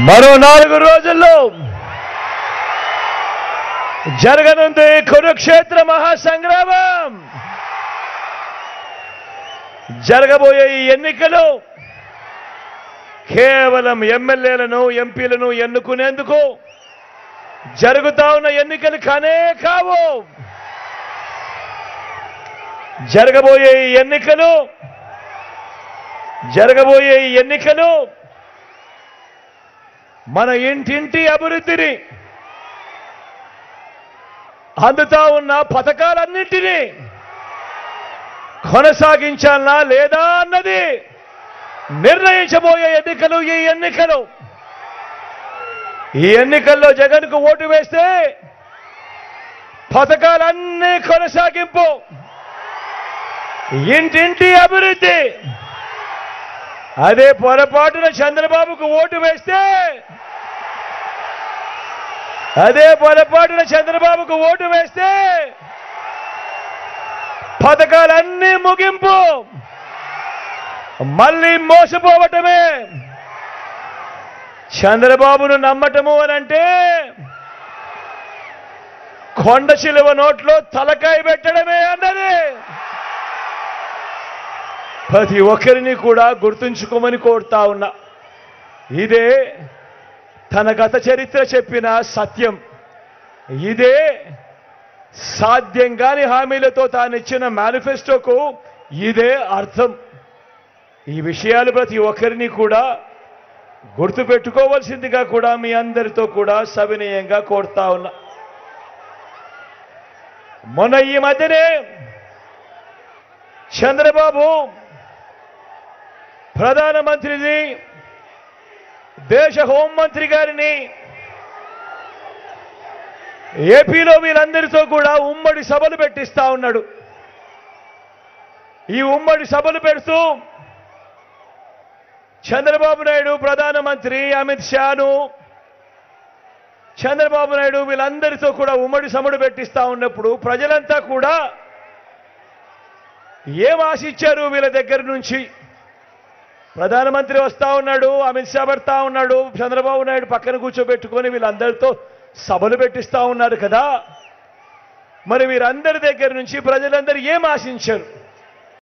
మరో 4 రోజుల్లో జరగనుంది కురుక్షేత్ర మహాసంగ్రామం. జరగబోయే ఈ ఎన్నికలు కేవలం ఎమ్మెల్యేలను ఎంపీలను ఎన్నుకునేందుకు జరుగుతా ఉన్న ఎన్నికలు కానే కావు. జరగబోయే ఈ ఎన్నికలు మన ఇంటింటి అభివృద్ధిని, అందుతా ఉన్న పథకాలన్నింటినీ కొనసాగించాలనా లేదా అన్నది నిర్ణయించబోయే ఎన్నికలు ఈ ఎన్నికల్లో జగన్కు ఓటు వేస్తే పథకాలన్నీ కొనసాగింపు, ఇంటింటి అభివృద్ధి. అదే పొరపాటున చంద్రబాబుకు ఓటు వేస్తే పథకాలన్నీ ముగింపు, మళ్ళీ మోసపోవటమే. చంద్రబాబును నమ్మటము అనంటే కొండ చిలువ నోట్లో తలకాయ పెట్టడమే అన్నది ప్రతి ఒక్కరిని కూడా గుర్తుంచుకోమని కోరుతా ఉన్నా. ఇదే తన గత చరిత్ర చెప్పిన సత్యం. ఇదే సాధ్యం కాని హామీలతో తానిచ్చిన మేనిఫెస్టోకు ఇదే అర్థం. ఈ విషయాలు ప్రతి ఒక్కరిని కూడా గుర్తుపెట్టుకోవాల్సిందిగా కూడా మీ అందరితో కూడా సవినయంగా కోరుతా ఉన్నా. మొన్న ఈ మధ్యనే చంద్రబాబు ప్రధానమంత్రిని, దేశ హోంమంత్రి గారిని ఏపీలో వీళ్ళందరితో కూడా ఉమ్మడి సభలు పెట్టిస్తా ఉన్నాడు. ఈ ఉమ్మడి సభలు పెడుతూ చంద్రబాబు నాయుడు, ప్రధానమంత్రి అమిత్ షాను, చంద్రబాబు నాయుడు వీళ్ళందరితో కూడా ఉమ్మడి సభలు పెట్టిస్తా ఉన్నప్పుడు ప్రజలంతా కూడా ఏం ఆశించారు వీళ్ళ దగ్గర నుంచి? ప్రధానమంత్రి వస్తా ఉన్నాడు, అమిత్ షా పెడతా ఉన్నాడు, చంద్రబాబు నాయుడు పక్కన కూర్చోబెట్టుకొని వీళ్ళందరితో సభలు పెట్టిస్తా ఉన్నారు కదా. మరి వీరందరి దగ్గర నుంచి ప్రజలందరూ ఏం ఆశించారు?